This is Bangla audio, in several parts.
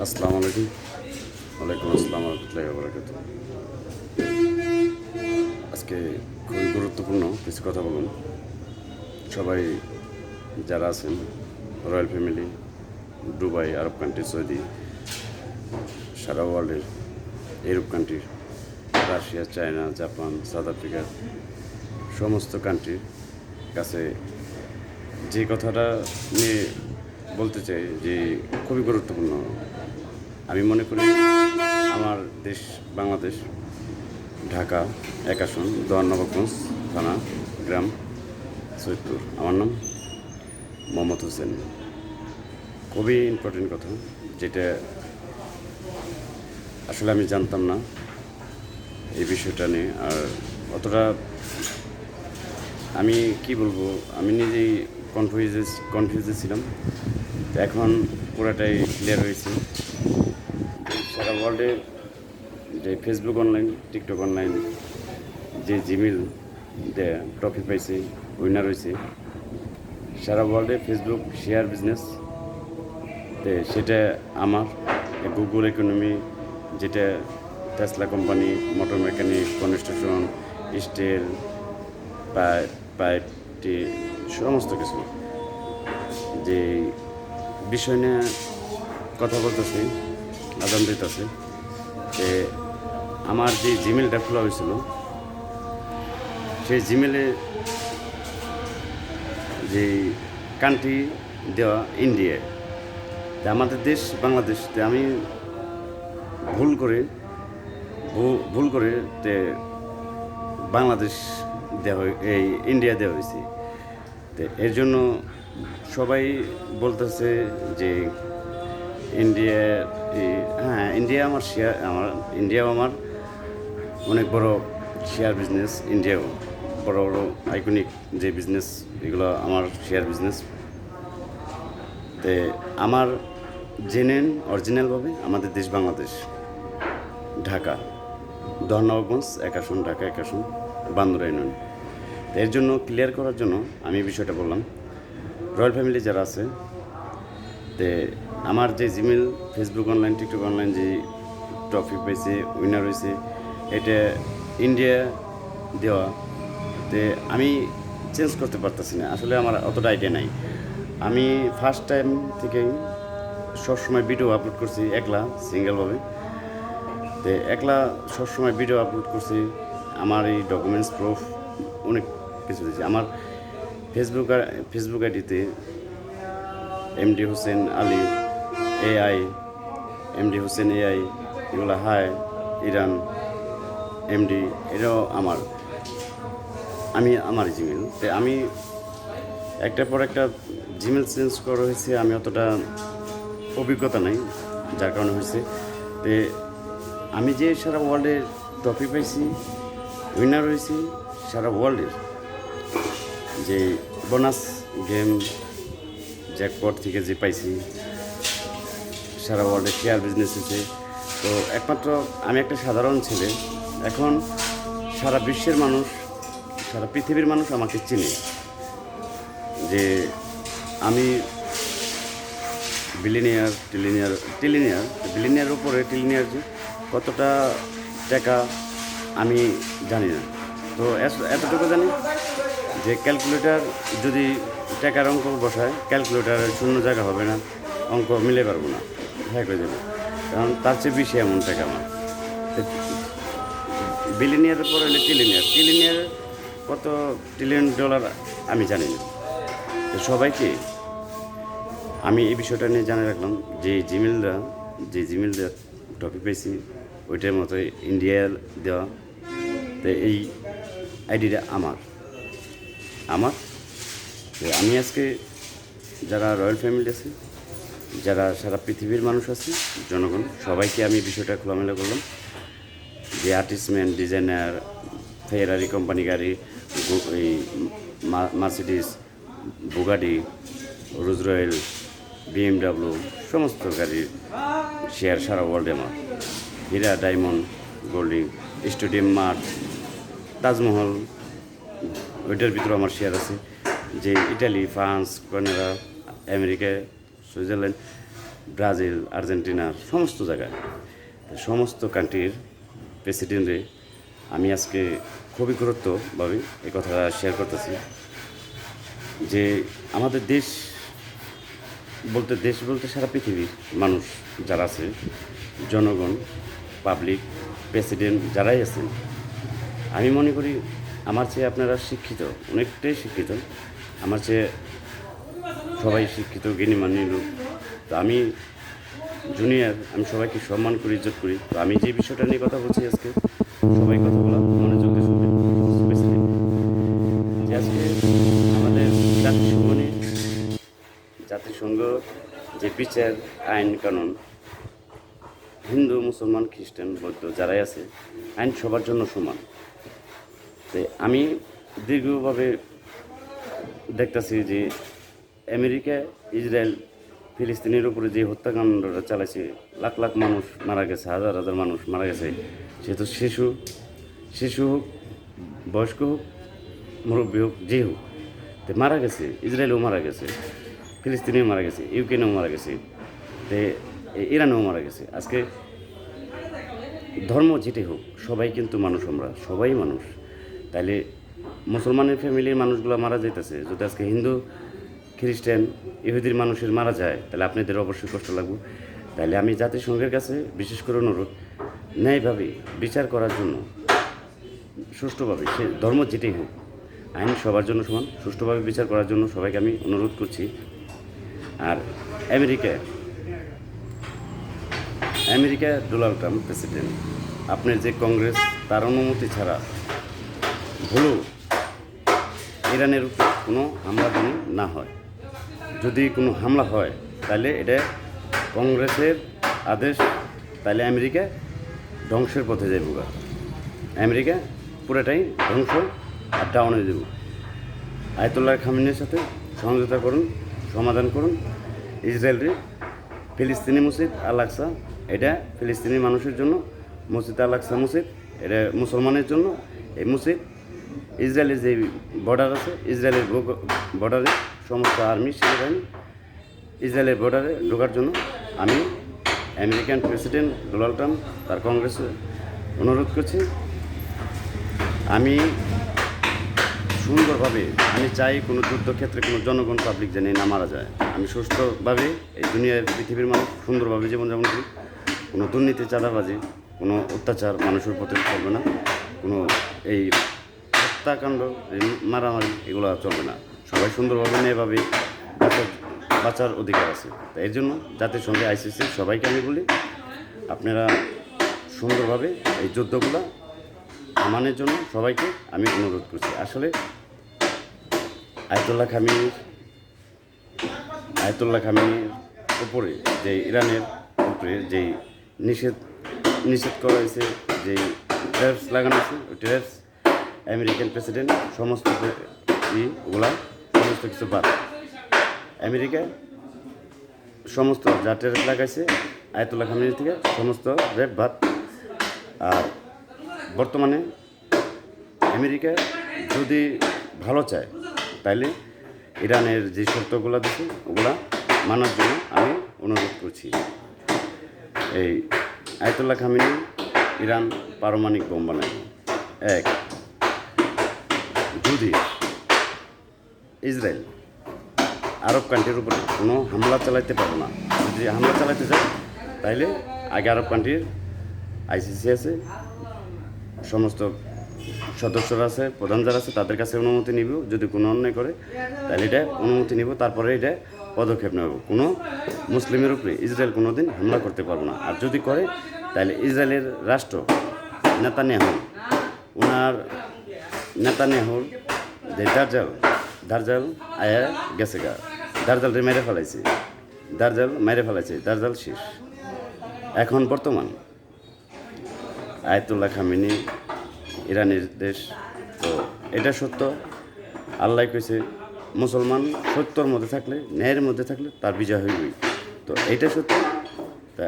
আসসালামু আলাইকুম। ওয়ালাইকুম আসসালাম রহমতুল্লাহি ওয়া বারাকাতুহু। আজকে খুবই গুরুত্বপূর্ণ কিছু কথা বলুন। সবাই যারা আছেন, রয়্যাল ফ্যামিলি, দুবাই, আরব কান্ট্রি, সৌদি, সারা ওয়ার্ল্ডের, ইউরোপ কান্ট্রির, Russia, China, Japan, south Africa, সমস্ত কান্ট্রির কাছে যে কথাটা নিয়ে বলতে চাই যে খুবই গুরুত্বপূর্ণ। আমি মনে করি আমার দেশ বাংলাদেশ, ঢাকা ১ আসন, দোয়ার-নবাবগঞ্জ থানা, গ্রাম সৈয়দপুর। আমার নাম মোহাম্মদ হোসেন। খুবই ইম্পর্টেন্ট কথা, যেটা আসলে আমি জানতাম না এই বিষয়টা নিয়ে। আর অতটা আমি কি বলবো, আমি নিজেই কনফিউজে ছিলাম। তো এখন পুরাটাই ক্লিয়ার হয়েছে। সারা ওয়ার্ল্ডে যে ফেসবুক অনলাইন, টিকটক অনলাইন, যে জিমেল ট্রফি পাইছে, উইনার হয়েছে, সারা ওয়ার্ল্ডে ফেসবুক শেয়ার বিজনেস, সেটা আমার গুগল ইকোনমি, যেটা Tesla company, motor mechanic, construction, steel, পাইপটি, সমস্ত কিছু যে বিষয় নিয়ে কথা বলতেছি, আদান দিতেছে। যে আমার যে জিমেলটা খোলা হয়েছিল, সেই জিমেলে যে কান্ট্রি দেওয়া ইন্ডিয়া, আমাদের দেশ বাংলাদেশ। আমি ভুল করে বাংলাদেশ দেওয়া, এই ইন্ডিয়া দেওয়া হয়েছে। তো এর জন্য সবাই বলতেছে যে ইন্ডিয়া, হ্যাঁ ইন্ডিয়া আমার শেয়ার, ইন্ডিয়াও আমার অনেক বড় শেয়ার বিজনেস। ইন্ডিয়াও বড় বড় আইকনিক যে বিজনেস, এগুলো আমার শেয়ার বিজনেস। তো আমার জেনেন অরিজিনালভাবে আমাদের দেশ বাংলাদেশ, ঢাকা দোয়ার-নবাবগঞ্জ ১ আসন, ঢাকা ১ আসন, বান্দরা ইউনিয়ন। এর জন্য ক্লিয়ার করার জন্য আমি বিষয়টা বললাম। রয়্যাল ফ্যামিলি যারা আছে, তে আমার যে Gmail, Facebook online, TikTok online যে ট্রফি পেয়েছে, উইনার হয়েছে, এটা ইন্ডিয়া দেওয়া। তে আমি চেঞ্জ করতে পারতেছি না, আসলে আমার অতটা আইডিয়া নাই। আমি ফার্স্ট টাইম থেকেই সবসময় ভিডিও আপলোড করছি একলা, সিঙ্গেলভাবে। তো একলা সবসময় ভিডিও আপলোড করছি। আমার এই ডকুমেন্টস প্রুফ অনেক কিছু দিয়েছি। আমার ফেসবুক আইডিতে MD Hossain Ali AI, MD Hossain AI, এগুলো হাই ইরান এমডি, এটাও আমার জিমেল। তো আমি একটার পর একটা জিমেল চেঞ্জ করা হয়েছে। আমি অতটা অভিজ্ঞতা নাই, যার কারণে হয়েছে। তো আমি যে সারা ওয়ার্ল্ডের ট্রফি পাইছি, উইনার হয়েছি, সারা ওয়ার্ল্ডের যে বোনাস গেম জ্যাকপট থেকে যে পাইছি, সারা ওয়ার্ল্ডে শেয়ার বিজনেস হয়েছে। তো একমাত্র আমি একটা সাধারণ ছেলে, এখন সারা বিশ্বের মানুষ, সারা পৃথিবীর মানুষ আমাকে চিনে যে আমি বিলিনিয়ার উপরে যে কতটা টাকা আমি জানি না। তো এতটুকু জানি যে ক্যালকুলেটার যদি টাকার অঙ্ক বসায়, ক্যালকুলেটারের শূন্য জায়গা হবে না, অঙ্ক মিলে পারবো না, হ্যাঁ করে দেবো। কারণ তার চেয়ে বেশি এমন টাকা আমার। বিলিনিয়ারের পরে হলে ট্রিলিনিয়ার কত ট্রিলিয়ন ডলার আমি জানি না। তো সবাইকে আমি এই বিষয়টা নিয়ে জানিয়ে রাখলাম যে জিমেলরা টপিক পেয়েছি, ওইটার মতো ইন্ডিয়া দেওয়া। তো এই আইডিটা আমার। আমি আজকে যারা রয়্যাল ফ্যামিলি আছে, যারা সারা পৃথিবীর মানুষ আছে, জনগণ, সবাইকে আমি বিষয়টা খোলামেলা করলাম যে আর্টিস্টম্যান, ডিজাইনার, ফেরারি কোম্পানি গাড়ি, এই মার্সিডিস, বুগাটি, রোজ রয়েল, BMW, সমস্ত গাড়ির শেয়ার সারা ওয়ার্ল্ডে আমার। হীরা, ডায়মন্ড, গোল্ডিং, স্টেডিয়াম, মার্ট, তাজমহল, ওইটার ভিতরে আমার শেয়ার আছে। যে Italy, France, Canada, America, Switzerland, Brazil, আর্জেন্টিনার সমস্ত জায়গায়, সমস্ত কান্ট্রির প্রেসিডেন্টে আমি আজকে খুবই গুরুত্বভাবে এই কথাটা শেয়ার করতেছি যে আমাদের দেশ বলতে সারা পৃথিবীর মানুষ যারা আছে, জনগণ, পাবলিক, প্রেসিডেন্ট যারাই আছেন, আমি মনে করি আমার চেয়ে আপনারা শিক্ষিত, অনেকটাই শিক্ষিত, আমার চেয়ে সবাই শিক্ষিত, জ্ঞানীমানী লোক। তো আমি জুনিয়র, আমি সবাইকে সম্মান করি, ইজ্জত করি। তো আমি যে বিষয়টা নিয়ে কথা বলছি আজকে, সবাই কথা বলা মনোযোগ দিয়ে শুনবেন। যে আজকে আমাদের জাতিসংঘ যে বিচার আইন কানুন, হিন্দু, মুসলমান, খ্রিস্টান, বৌদ্ধ যারাই আছে, আইন সবার জন্য সমান। তো আমি দীর্ঘভাবে দেখতেছি যে আমেরিকা, ইসরায়েল, ফিলিস্তিনের উপরে যে হত্যাকাণ্ডটা চালাইছে, লাখ লাখ মানুষ মারা গেছে, হাজার হাজার মানুষ মারা গেছে, সে তো শিশু হোক, বয়স্ক হোক, মুরব্বী হোক, যে হোক, তো মারা গেছে। ইসরায়েলেও মারা গেছে, ফিলিস্তিনেও মারা গেছে, ইউক্রেনেও মারা গেছে, তো ইরানেও মারা গেছে। আজকে ধর্ম যেটাই হোক, সবাই কিন্তু মানুষ, আমরা সবাই মানুষ। তাইলে মুসলমানের ফ্যামিলির মানুষগুলো মারা যাইতেছে, যদি আজকে হিন্দু, খ্রিস্টান, ইহুদির মানুষের মারা যায়, তাহলে আপনাদের অবশ্যই কষ্ট লাগবে। তাহলে আমি জাতিসংঘের কাছে বিশেষ করে অনুরোধ, ন্যায়ভাবে বিচার করার জন্য, সুষ্ঠুভাবে, সে ধর্ম যেটাই হোক, আইন সবার জন্য সমান, সুষ্ঠুভাবে বিচার করার জন্য সবাইকে আমি অনুরোধ করছি। আর আমেরিকা ডোনাল্ড ট্রাম্প প্রেসিডেন্ট, আপনার যে কংগ্রেস, তার অনুমতি ছাড়া ভুলেও ইরানের উপর কোনো হামলা যেন না হয়। যদি কোনো হামলা হয় তাহলে এটা কংগ্রেসের আদেশ, তাহলে আমেরিকা ধ্বংসের পথে যাইব। আমেরিকা পুরোটাই ধ্বংস আর ডাউন হয়ে যাব। আয়াতুল্লাহ খামেনির সাথে সমঝোতা করুন, সমাধান করুন। ইসরায়েলের ফিলিস্তিনি মসজিদ আল আকসা, এটা ফিলিস্তিনি মানুষের জন্য মসজিদ আল আকসা মসজিদ, এটা মুসলমানের জন্য। এই মসজিদ ইসরায়েলের যে বর্ডার আছে, ইসরায়েলের বর্ডারে সমস্ত আর্মি, সেনাবাহিনী ইসরায়েলের বর্ডারে ঢোকার জন্য আমি আমেরিকান প্রেসিডেন্ট ডোনাল্ড ট্রাম্প তার কংগ্রেসে অনুরোধ করছি। আমি সুন্দরভাবে, আমি চাই কোনো যুদ্ধক্ষেত্রে কোনো জনগণ, পাবলিক যেন না মারা যায়। আমি সুস্থভাবে এই দুনিয়ার পৃথিবীর মানুষ সুন্দরভাবে জীবনযাপন করি। কোনো দুর্নীতি, চাঁদাবাজি, কোনো অত্যাচার মানুষের প্রতি চলবে না। কোনো এই হত্যাকাণ্ড, মারামারি, এগুলো চলবে না। সবাই সুন্দরভাবে ন্যায়ভাবে বাঁচার অধিকার আছে। তাই এর জন্য জাতিসংঘে, আইসিসি সবাইকে আমি বলি, আপনারা সুন্দরভাবে এই যুদ্ধগুলো থামানোর জন্য সবাইকে আমি অনুরোধ করছি। আসলে আয়াতুল্লাহ খামেনির উপরে, যে ইরানের উপরে যেই নিষেধ করা হয়েছে, যেই ট্যারিফস লাগানো আছে, ওই ট্যারিফস আমেরিকান প্রেসিডেন্ট সমস্ত কিছু বাদ। আমেরিকা সমস্ত যা ট্যারিফ লাগাইছে আয়াতুল্লাহ খামেনির থেকে সমস্ত রেপ বাদ। আর বর্তমানে আমেরিকা যদি ভালো চায়, তাইলে ইরানের যে শর্তগুলো দিচ্ছে ওগুলা মানার জন্য আমি অনুরোধ করছি। এই আয়াতুল্লাহ খামেনি ইরান পারমাণবিক বোম বানায়। এক, যদি ইসরায়েল আরব কান্ট্রির উপরে কোনো হামলা চালাইতে পারবো না, যদি হামলা চালাইতে যায়, তাইলে আগে আরব কান্ট্রির আইসিসি আছে, সমস্ত সদস্যরা আছে, প্রধান যারা আছে, তাদের কাছে অনুমতি নিব। যদি কোনো অন্যায় করে তাহলে এটা অনুমতি নিব, তারপরে এটা পদক্ষেপ নেব। কোনো মুসলিমের উপরে ইসরায়েল কোনো দিন হামলা করতে পারবো না। আর যদি করে, তাহলে ইসরায়েলের রাষ্ট্র নেতানিয়াহুর যে দার্জাল আয়া গেছে গা, দার্জালরে মেরে ফেলাইছে, দার্জাল শেষ। এখন বর্তমান আয়াতুল্লাহ খামেনি ইরানের দেশ। তো এটা সত্য, আল্লাহ কইছে মুসলমান সত্যর মধ্যে থাকলে, ন্যায়ের মধ্যে থাকলে তার বিজয় হইবই। তো এইটা সত্য। তা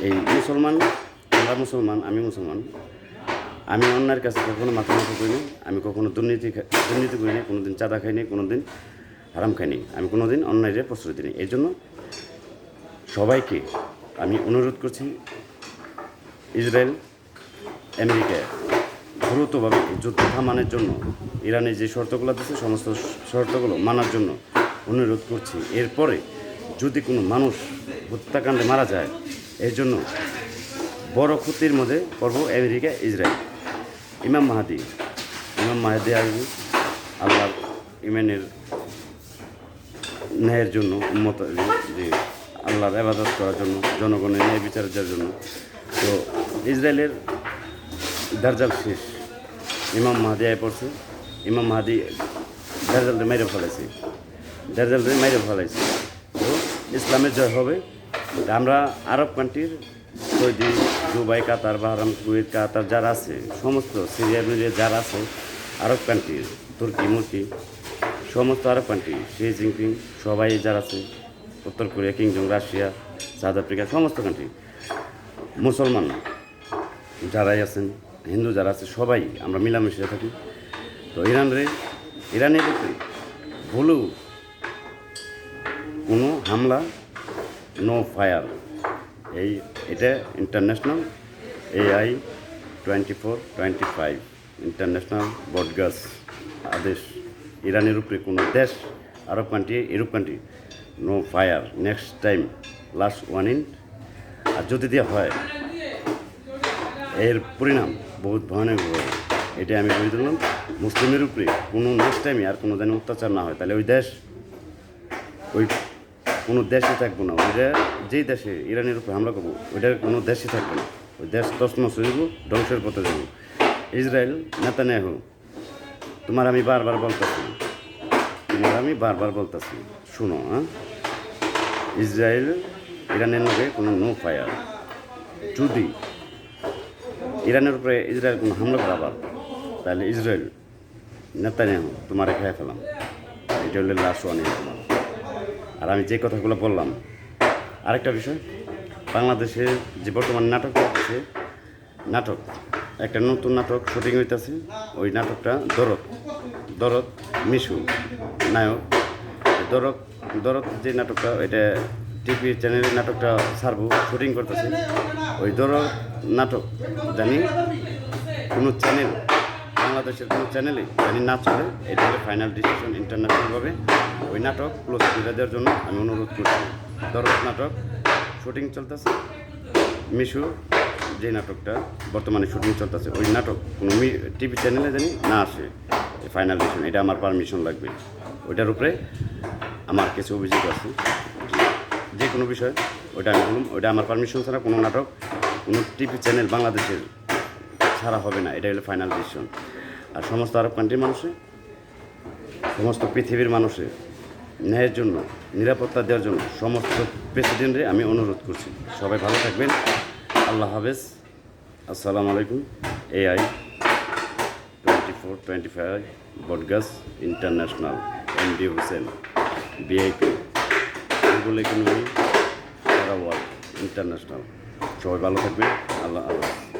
এই মুসলমান, আমরা মুসলমান, আমি মুসলমান, আমি অন্যের কাছে কখনো মাথা করিনি, আমি কখনো দুর্নীতি করিনি, কোনো দিন চাঁদা খাইনি, কোনো দিন হারাম খাইনি, আমি কোনো দিন অন্যায়ের প্রশ্রয় দিইনি। এই জন্য সবাইকে আমি অনুরোধ করছি, ইসরায়েল আমেরিকা দ্রুতভাবে যুদ্ধ থামানোর জন্য ইরানে যে শর্তগুলো দিচ্ছে সমস্ত শর্তগুলো মানার জন্য অনুরোধ করছি। এরপরে যদি কোনো মানুষ হত্যাকাণ্ডে মারা যায়, এর জন্য বড় ক্ষতির মধ্যে পড়ব আমেরিকা, ইসরায়েল। ইমাম মাহাদি আসবে আল্লাহর ইমানের ন্যায়ের জন্য, উম্মত যে আল্লাহর ইবাদত করার জন্য, জনগণের ন্যায় বিচারের জন্য। তো ইসরায়েলের দার্জাল শেষ, ইমাম মাহাদি আয় পড়ছে। ইমাম মাহাদি দার্জালকে মেরে ফেলাইছে। তো ইসলামের জয় হবে। আমরা আরব কান্ট্রির সৌদি, দুবাই, কাতার, বাহরাম, কুয়েত, কাতার যারা আছে, সমস্ত সিরিয়া মিরিয়া যারা আছে আরব কান্ট্রির, তুর্কি সমস্ত আরব কান্ট্রি, শি জিনপিং সবাই যারা আছে, উত্তর কোরিয়া, কিংজং, রাশিয়া, সাউথ আফ্রিকা, সমস্ত কান্ট্রি, মুসলমান যারাই আছেন, হিন্দু যারা আছে, সবাই আমরা মিলামিশে থাকি। তো ইরানের প্রতি ভুলেও কোনো হামলা, নো ফায়ার। এটা ইন্টারন্যাশনাল AI 2425 ইন্টারন্যাশনাল ব্রডকাস্ট আদেশ। ইরানের উপরে কোনো দেশ, Arab country, Europe country, no fire, next time, last warning. আর যদি দেওয়া হয়, এর পরিণাম বহুত ভয়ানক হবে। এটা আমি বলে দিলাম। মুসলিমের উপরে কোনো নেক্সট টাইমে আর কোনো যেন অত্যাচার না হয়, তাহলে ওই কোনো দেশই থাকবো না। ওইটা যেই দেশে ইরানের উপরে হামলা করবো, ওইটার কোনো দেশই থাকবে না। ওই দেশ তছনছ হইব, ধ্বংসের পথে যাব। ইসরায়েল নেতানিয়াহু, তোমার আমি বারবার বলতেছি, শুনো। ইসরায়েল ইরানের লগে কোনো নো ফায়ার। যদি ইরানের উপরে ইসরায়েল কোনো হামলা করে আবার, তাহলে ইসরায়েল নেতানিয়াহু তোমার খেয়ে ফেলাম। এটা হলে লাস্ট ওয়ার্নিং তোমার। আর আমি যে কথাগুলো বললাম, আরেকটা বিষয়, বাংলাদেশে যে বর্তমান নাটক হচ্ছে, একটা নতুন নাটক শুটিং হইতেছে। ওই নাটকটা দরদ মিশু নায়ক। দরদ যে নাটকটা, এটা টিভি চ্যানেলের নাটকটা ছাড়বো, শুটিং করতেছে। ওই দরদ নাটক জানি কোনো চ্যানেল, বাংলাদেশের কোনো চ্যানেলে জানি না চলে। এটা হলে ফাইনাল ডিসিশন ইন্টারন্যাশনালভাবে। ওই নাটক ক্লোজ করে দেওয়ার জন্য আমি অনুরোধ করছি। দরদ নাটক শুটিং চলতেছে। মিশু যে নাটকটা বর্তমানে শুটিং চলতেছে, ওই নাটক কোনো টিভি চ্যানেলে জানি না আসে। ফাইনাল ডিসিশন, এটা আমার পারমিশন লাগবে। ওইটার উপরে আমার কিছু অভিযোগ আছে, যে কোনো বিষয়, ওইটা আমি বলুন। ওইটা আমার পারমিশন ছাড়া কোনো নাটক কোনো টিভি চ্যানেল বাংলাদেশের ছাড়া হবে না। এটা হলো ফাইনাল ডিসিশন। আর সমস্ত আরব কান্ট্রির মানুষে, সমস্ত পৃথিবীর মানুষের ন্যায়ের জন্য, নিরাপত্তা দেওয়ার জন্য সমস্ত প্রেসিডেন্টরে আমি অনুরোধ করছি। সবাই ভালো থাকবেন। আল্লাহ হাফেজ। আসসালামু আলাইকুম। AI 2425 broadcast international, MD Hossain, VIP, Google economy, সারা ওয়ার্ল্ড ইন্টারন্যাশনাল। সবাই ভালো থাকবেন। আল্লাহ হাফেজ।